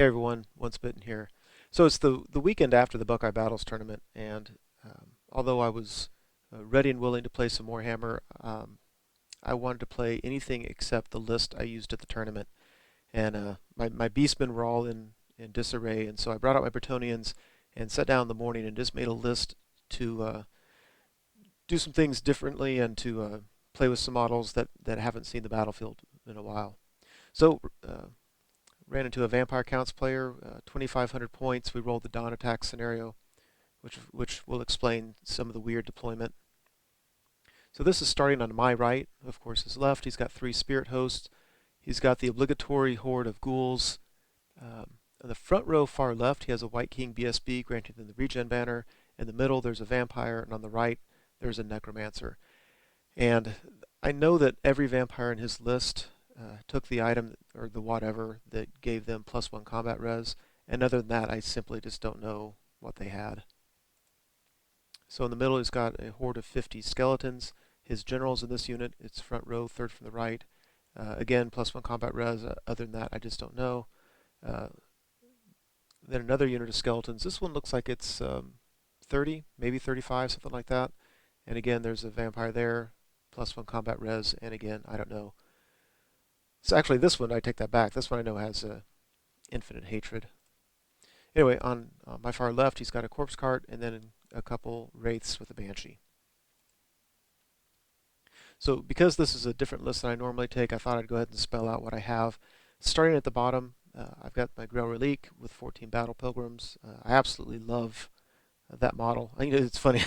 Hey everyone, Once Bitten here. So it's the weekend after the Buckeye Battles tournament, and although I was ready and willing to play some Warhammer, I wanted to play anything except the list I used at the tournament. And my beastmen were all in disarray, and so I brought out my Bretonnians and sat down in the morning and just made a list to do some things differently and to play with some models that haven't seen the battlefield in a while. So ran into a Vampire Counts player, 2,500 points. We rolled the dawn attack scenario, which will explain some of the weird deployment. So this is starting on my right. Of course, his left. He's got 3 spirit hosts. He's got the obligatory horde of ghouls. On the front row, far left, he has a White King BSB granting them the regen banner. In the middle, there's a vampire, and on the right, there's a necromancer. And I know that every vampire in his list took the item or the whatever that gave them +1 combat res, and other than that, I simply just don't know what they had. So in the middle, he's got a horde of 50 skeletons. His generals in this unit, it's front row, third from the right. Again, +1 combat res. Other than that, I just don't know. Then another unit of skeletons. This one looks like it's 30, maybe 35, something like that. And again, there's a vampire there, +1 combat res, and again, I don't know. So actually, this one, I take that back. This one I know has infinite hatred. Anyway, on my far left, he's got a corpse cart and then a couple wraiths with a banshee. So because this is a different list than I normally take, I thought I'd go ahead and spell out what I have. Starting at the bottom, I've got my Grail Relique with 14 Battle Pilgrims. I absolutely love that model. I mean, it's funny.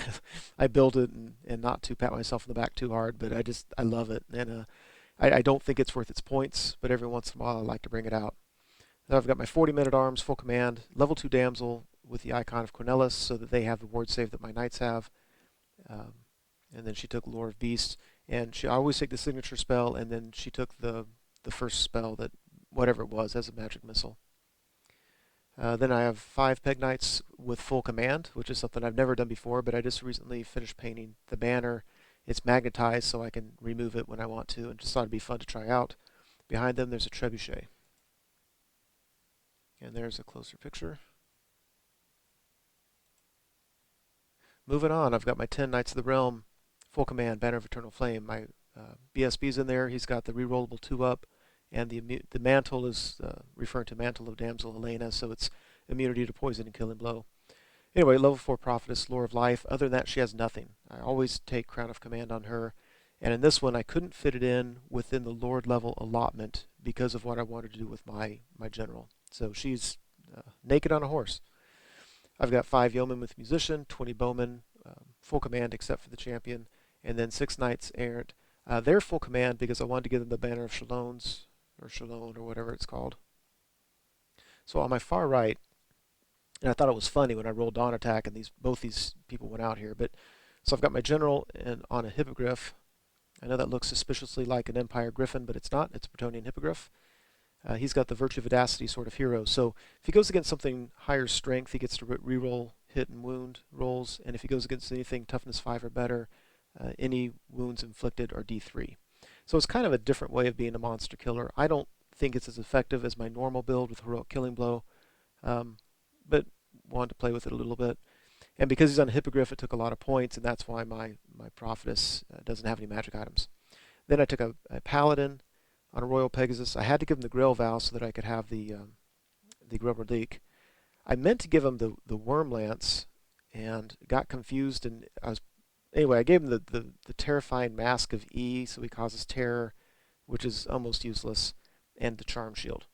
I build it and not to pat myself in the back too hard, but I love it. And I don't think it's worth its points, but every once in a while I like to bring it out. Then I've got my 40 men-at-arms, full command, level 2 damsel with the icon of Cornelis so that they have the ward save that my knights have. And then she took Lore of Beasts, and I always take the signature spell, and then she took the first spell that, whatever it was, as a magic missile. Then I have 5 Peg Knights with full command, which is something I've never done before, but I just recently finished painting the banner. It's magnetized, so I can remove it when I want to, and just thought it'd be fun to try out. Behind them, there's a trebuchet. And there's a closer picture. Moving on, I've got my 10 Knights of the Realm, full command, Banner of Eternal Flame. My BSB's in there. He's got the rerollable 2-up, and the mantle is referring to Mantle of Damsel Helena, so it's immunity to poison and killing blow. Anyway, level 4 Prophetess, Lore of Life. Other than that, she has nothing. I always take Crown of Command on her. And in this one, I couldn't fit it in within the Lord level allotment because of what I wanted to do with my general. So she's naked on a horse. I've got 5 yeomen with musician, 20 bowmen, full command except for the champion, and then 6 knights errant. They're full command because I wanted to give them the Banner of Shalons, or Shalone, or whatever it's called. So on my far right, and I thought it was funny when I rolled Dawn Attack and both these people went out here, but so I've got my general on a hippogriff. I know that looks suspiciously like an Empire Griffin, but it's not. It's a Bretonnian hippogriff. He's got the Virtue of Audacity sort of hero. So if he goes against something higher strength, he gets to reroll hit and wound rolls. And if he goes against anything toughness 5 or better, any wounds inflicted are D3. So it's kind of a different way of being a monster killer. I don't think it's as effective as my normal build with Heroic Killing Blow, but wanted to play with it a little bit. And because he's on a hippogriff, it took a lot of points, and that's why my prophetess doesn't have any magic items. Then I took a paladin on a Royal Pegasus. I had to give him the Grail Vow so that I could have the Grail Relique. I meant to give him the Worm Lance and got confused, and anyway, I gave him the Terrifying Mask of E, so he causes terror, which is almost useless, and the Charm Shield.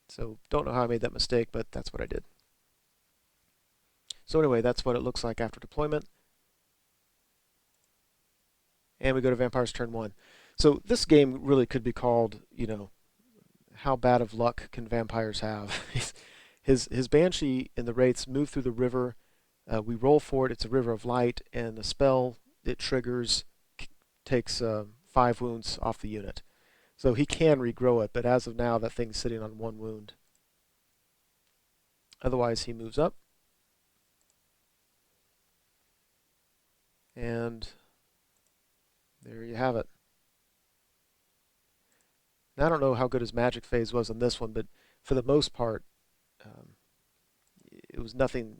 So don't know how I made that mistake, but that's what I did. So anyway, that's what it looks like after deployment. And we go to Vampires turn 1. So this game really could be called, how bad of luck can vampires have? his Banshee and the Wraiths move through the river. We roll for it. It's a river of light, and the spell it triggers takes 5 wounds off the unit. So he can regrow it, but as of now, that thing's sitting on 1 wound. Otherwise, he moves up. And there you have it. Now, I don't know how good his magic phase was on this one, but for the most part, it was nothing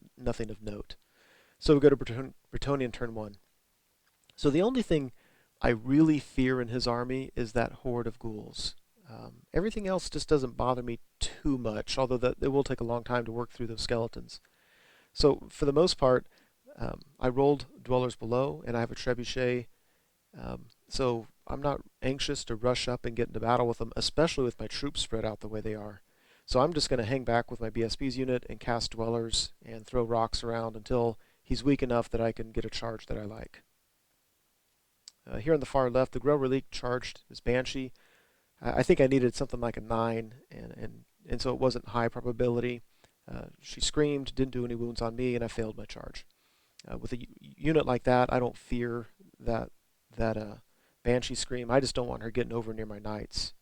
of note. So we go to Bretonnian turn 1. So the only thing I really fear in his army is that horde of ghouls. Everything else just doesn't bother me too much, although it will take a long time to work through those skeletons. So for the most part, I rolled Dwellers Below, and I have a Trebuchet. So I'm not anxious to rush up and get into battle with them, especially with my troops spread out the way they are. So I'm just going to hang back with my BSB's unit and cast Dwellers and throw rocks around until he's weak enough that I can get a charge that I like. Here on the far left, the Grail Relique charged his Banshee. I think I needed something like a 9, and so it wasn't high probability. She screamed, didn't do any wounds on me, and I failed my charge. With a unit like that, I don't fear that Banshee scream. I just don't want her getting over near my knights.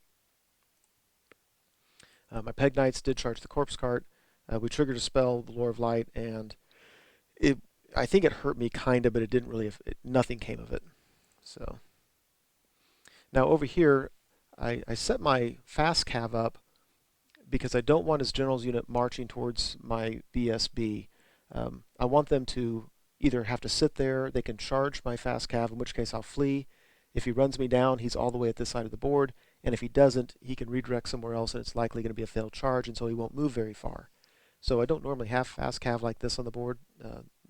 My Peg Knights did charge the Corpse Cart. We triggered a spell, the Lure of Light, and I think it hurt me kinda, but it didn't really. Nothing came of it. So now over here, I set my fast cav up because I don't want his general's unit marching towards my BSB. I want them to either have to sit there, they can charge my fast cav, in which case I'll flee. If he runs me down, he's all the way at this side of the board, and if he doesn't, he can redirect somewhere else, and it's likely going to be a failed charge, and so he won't move very far. So I don't normally have fast cav like this on the board.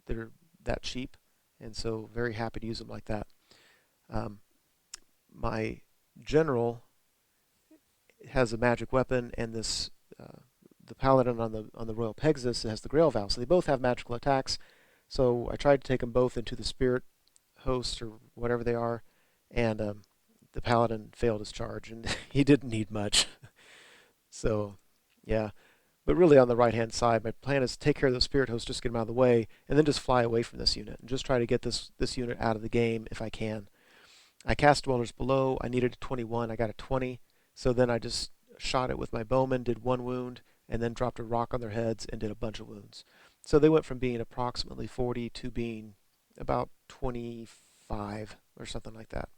They're that cheap, and so very happy to use them like that. My general has a magic weapon, and this the paladin on the Royal Pegasus has the Grail Vow, so they both have magical attacks. So I tried to take them both into the Spirit Host or whatever they are, and the paladin failed his charge, and he didn't need much. So yeah, but really on the right hand side, my plan is to take care of the Spirit Host, just get him out of the way, and then just fly away from this unit and just try to get this unit out of the game if I can. I cast Dwellers Below. I needed a 21. I got a 20. So then I just shot it with my bowman, did 1 wound, and then dropped a rock on their heads and did a bunch of wounds. So they went from being approximately 40 to being about 25 or something like that.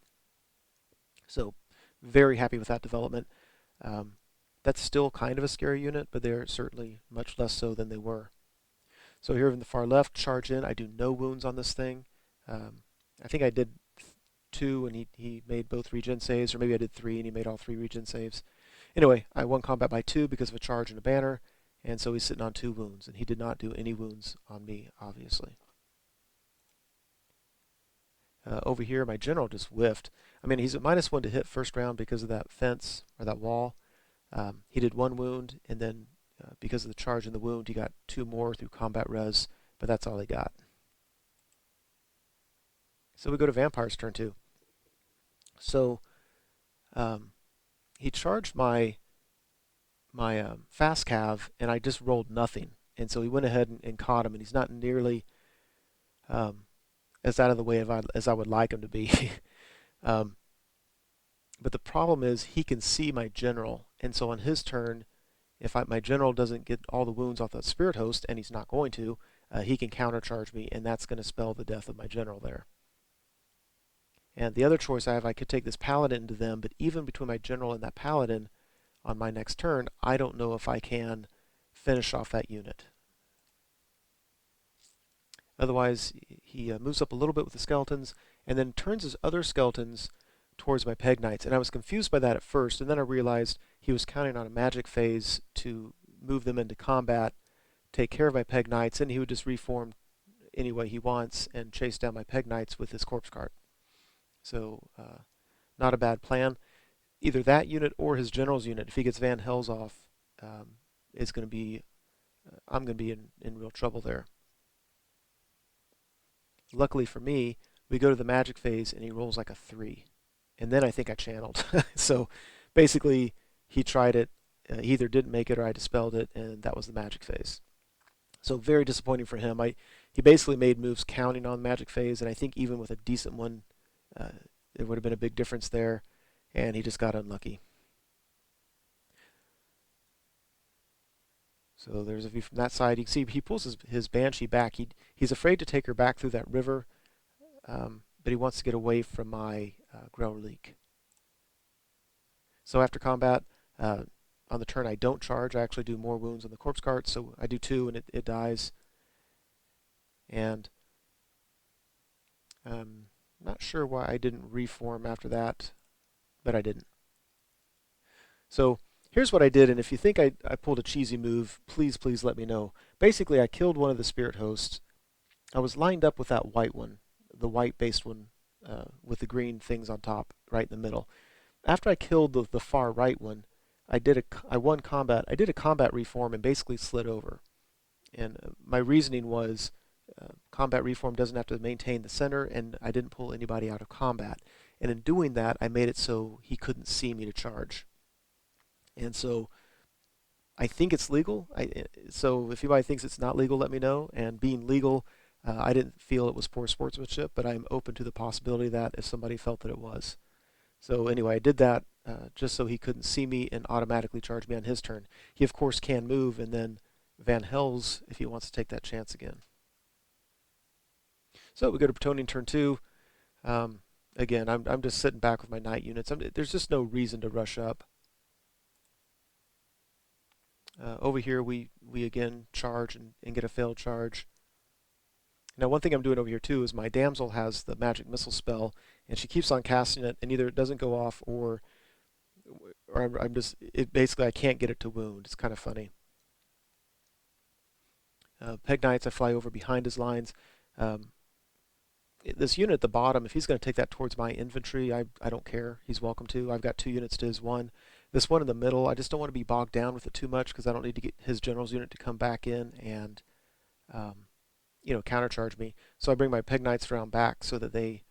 So very happy with that development. That's still kind of a scary unit, but they're certainly much less so than they were. So here in the far left, charge in. I do no wounds on this thing. I think I did 2 and he made both regen saves, or maybe I did 3 and he made all 3 regen saves. Anyway, I won combat by 2 because of a charge and a banner, and so he's sitting on 2 wounds, and he did not do any wounds on me, obviously. Over here, my general just whiffed. I mean, he's at -1 to hit first round because of that fence, or that wall. He did 1 wound, and then because of the charge and the wound, he got 2 more through combat res, but that's all he got. So we go to Vampire's turn 2. So he charged my fast cav, and I just rolled nothing. And so he went ahead and caught him, and he's not nearly as out of the way as I would like him to be. But the problem is he can see my general, and so on his turn, if my general doesn't get all the wounds off the Spirit Host, and he's not going to, he can countercharge me, and that's going to spell the death of my general there. And the other choice I have, I could take this paladin into them, but even between my general and that paladin on my next turn, I don't know if I can finish off that unit. Otherwise, he moves up a little bit with the skeletons, and then turns his other skeletons towards my Peg Knights. And I was confused by that at first, and then I realized he was counting on a magic phase to move them into combat, take care of my Peg Knights, and he would just reform any way he wants and chase down my Peg Knights with his Corpse Cart. So, not a bad plan. Either that unit or his general's unit, if he gets Van Hel's off, is going to be, I'm going to be in real trouble there. Luckily for me, we go to the magic phase and he rolls like a 3. And then I think I channeled. So basically, he tried it, he either didn't make it or I dispelled it, and that was the magic phase. So very disappointing for him. He basically made moves counting on the magic phase, and I think even with a decent one, there would have been a big difference there, and he just got unlucky. So there's a view from that side. You can see he pulls his Banshee back. He's afraid to take her back through that river, but he wants to get away from my Grail Relique. So after combat, on the turn I don't charge, I actually do more wounds on the corpse cart, so I do 2 and it dies. And I'm not sure why I didn't reform after that, but I didn't. So here's what I did, and if you think I pulled a cheesy move, please let me know. Basically, I killed one of the spirit hosts. I was lined up with that white one, the white-based one with the green things on top, right in the middle. After I killed the far right one, I won combat. I did a combat reform and basically slid over. And my reasoning was combat reform doesn't have to maintain the center, and I didn't pull anybody out of combat. And in doing that, I made it so he couldn't see me to charge. And so I think it's legal. So if anybody thinks it's not legal, let me know. And being legal, I didn't feel it was poor sportsmanship, but I'm open to the possibility that if somebody felt that it was. So anyway, I did that just so he couldn't see me and automatically charge me on his turn. He, of course, can move, and then Van Hels if he wants to take that chance again. So we go to Bretonnian turn 2. Again, I'm just sitting back with my knight units. There's just no reason to rush up. Over here, we again charge and get a failed charge. Now, one thing I'm doing over here too is my damsel has the magic missile spell, and she keeps on casting it, and either it doesn't go off or I'm just basically I can't get it to wound. It's kind of funny. Peg Knights, I fly over behind his lines. This unit at the bottom, if he's going to take that towards my infantry, I don't care. He's welcome to. I've got 2 units to his 1. This one in the middle, I just don't want to be bogged down with it too much because I don't need to get his general's unit to come back in and countercharge me. So I bring my Peg Knights around back so that they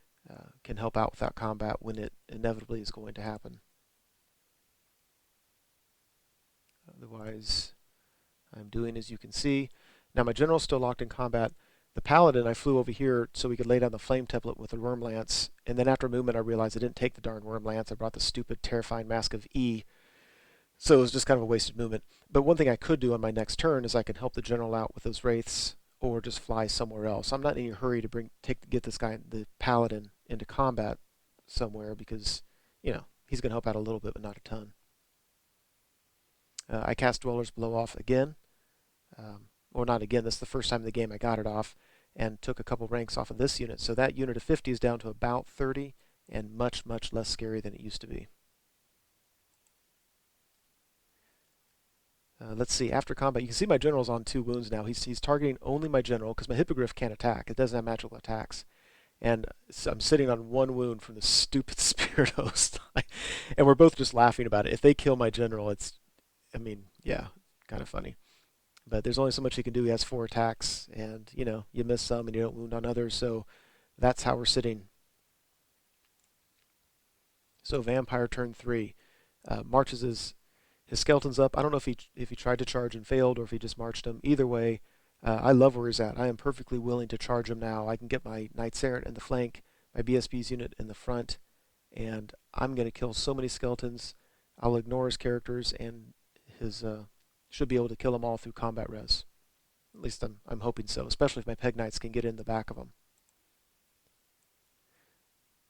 can help out without combat when it inevitably is going to happen. Otherwise, I'm doing as you can see. Now my general's still locked in combat. The Paladin, I flew over here so we could lay down the flame template with the Worm Lance, and then after movement I realized I didn't take the darn Worm Lance. I brought the stupid terrifying Mask of E, so it was just kind of a wasted movement. But one thing I could do on my next turn is I can help the general out with those Wraiths or just fly somewhere else. I'm not in any hurry to get this guy, the Paladin, into combat somewhere because, he's going to help out a little bit but not a ton. I cast Dwellers Below off again. Or not again, this is the first time in the game I got it off, and took a couple ranks off of this unit. So that unit of 50 is down to about 30 and much less scary than it used to be. Let's see, after combat, you can see my general's on 2 wounds now. He's targeting only my general because my Hippogriff can't attack. It doesn't have magical attacks. And so I'm sitting on 1 wound from the stupid spirit host. And we're both just laughing about it. If they kill my general, yeah, kind of funny. But there's only so much he can do. He has 4 attacks, and you miss some and you don't wound on others. So that's how we're sitting. So Vampire turn 3 marches his skeletons up. I don't know if he tried to charge and failed or if he just marched them. Either way, I love where he's at. I am perfectly willing to charge him now. I can get my Knights Errant in the flank, my BSB's unit in the front, and I'm going to kill so many skeletons. I'll ignore his characters and his should be able to kill them all through combat res. At least I'm hoping so, especially if my Peg Knights can get in the back of them.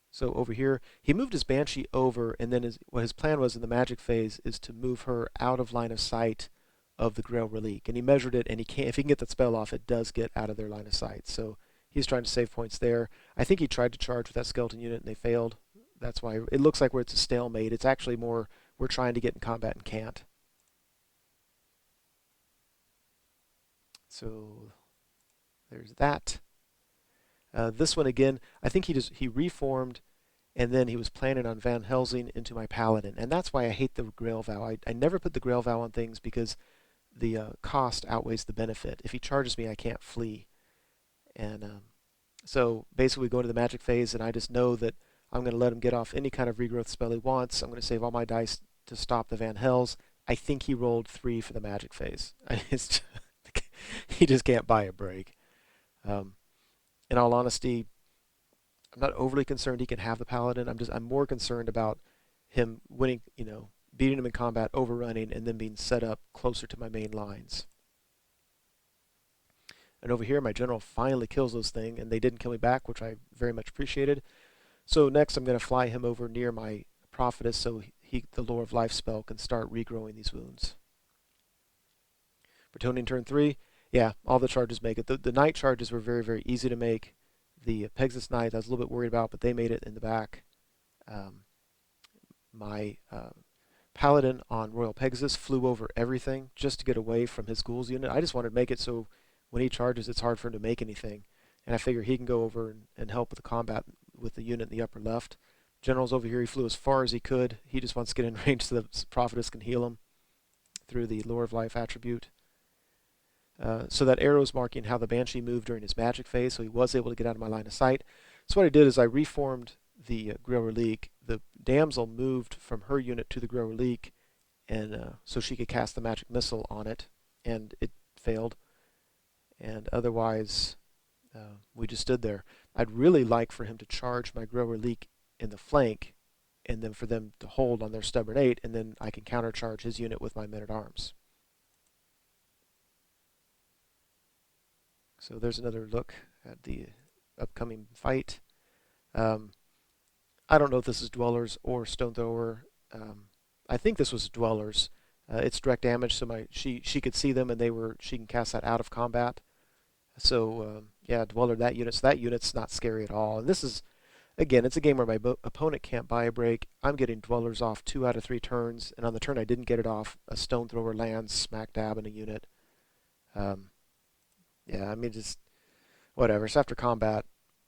So over here, he moved his Banshee over, and then what his plan was in the magic phase is to move her out of line of sight of the Grail Relique. And he measured it, and if he can get that spell off, it does get out of their line of sight. So he's trying to save points there. I think he tried to charge with that skeleton unit, and they failed. That's why it looks like it's a stalemate. It's actually more we're trying to get in combat and can't. So there's that. This one again, I think he reformed, and then he was planning on Van Helsing into my Paladin, and that's why I hate the Grail Vow. I never put the Grail Vow on things because the cost outweighs the benefit. If he charges me, I can't flee, and so basically we go into the magic phase, and I just know that I'm going to let him get off any kind of regrowth spell he wants. I'm going to save all my dice to stop the Van Hels. I think he rolled 3 for the magic phase. He just can't buy a break. In all honesty, I'm not overly concerned he can have the Paladin. I'm more concerned about him winning, beating him in combat, overrunning, and then being set up closer to my main lines. And over here, my general finally kills those things, and they didn't kill me back, which I very much appreciated. So next, I'm going to fly him over near my Prophetess so the Lore of Life spell can start regrowing these wounds. Bretonnian turn 3, yeah, all the charges make it. The knight charges were very, very easy to make. The Pegasus Knight I was a little bit worried about, but they made it in the back. My Paladin on Royal Pegasus flew over everything just to get away from his ghouls unit. I just wanted to make it so when he charges, it's hard for him to make anything. And I figure he can go over and help with the combat with the unit in the upper left. General's over here. He flew as far as he could. He just wants to get in range so the Prophetess can heal him through the Lore of Life attribute. So that arrow is marking how the Banshee moved during his magic phase, so he was able to get out of my line of sight. So what I did is I reformed the Grail Relique. The damsel moved from her unit to the Grail Relique, and so she could cast the magic missile on it, and it failed. And otherwise, we just stood there. I'd really like for him to charge my Grail Relique in the flank, and then for them to hold on their Stubborn 8, and then I can countercharge his unit with my Men-at-Arms. So there's another look at the upcoming fight. I don't know if this is Dwellers or Stone Thrower. I think this was Dwellers. It's direct damage, so she could see them, and she can cast that out of combat. So yeah, Dweller that unit. So that unit's not scary at all. And this is, again, it's a game where my opponent can't buy a break. I'm getting Dwellers off 2 out of 3 turns, and on the turn I didn't get it off, a Stone Thrower lands smack dab in a unit. Yeah, I mean, just whatever. So after combat,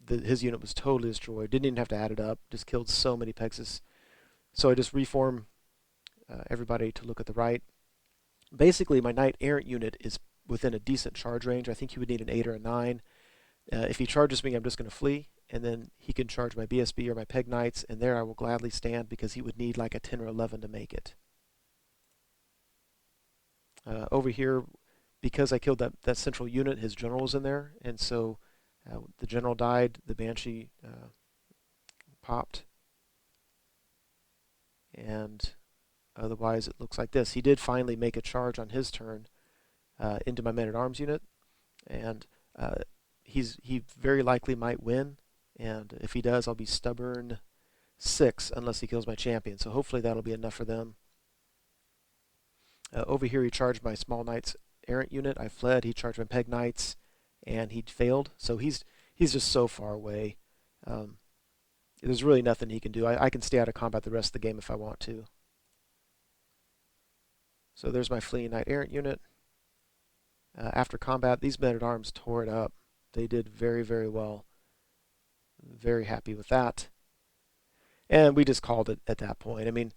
his unit was totally destroyed. Didn't even have to add it up. Just killed so many Pegasus. So I just reform everybody to look at the right. Basically, my Knight Errant unit is within a decent charge range. I think he would need an 8 or a 9. If he charges me, I'm just going to flee, and then he can charge my BSB or my Peg Knights, and there I will gladly stand because he would need like a 10 or 11 to make it. Over here, because I killed that central unit, his general was in there, and so the general died, the Banshee popped, and otherwise it looks like this. He did finally make a charge on his turn into my Men-at-Arms unit, and he very likely might win, and if he does, I'll be Stubborn 6 unless he kills my champion, so hopefully that'll be enough for them. Over here he charged my Small Knights Errant unit. I fled. He charged my Peg Knights, and he failed. So he's just so far away. There's really nothing he can do. I can stay out of combat the rest of the game if I want to. So there's my fleeing Knight Errant unit. After combat, these Men-at-Arms tore it up. They did very, very well. Very happy with that. And we just called it at that point. I mean,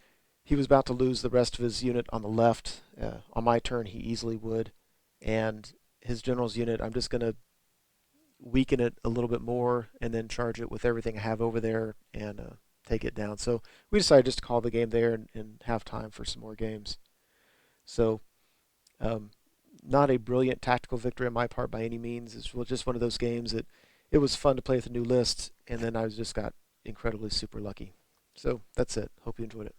he was about to lose the rest of his unit on the left. On my turn, he easily would. And his general's unit, I'm just going to weaken it a little bit more and then charge it with everything I have over there and take it down. So we decided just to call the game there and have time for some more games. So not a brilliant tactical victory on my part by any means. It's just one of those games that it was fun to play with a new list, and then I just got incredibly super lucky. So that's it. Hope you enjoyed it.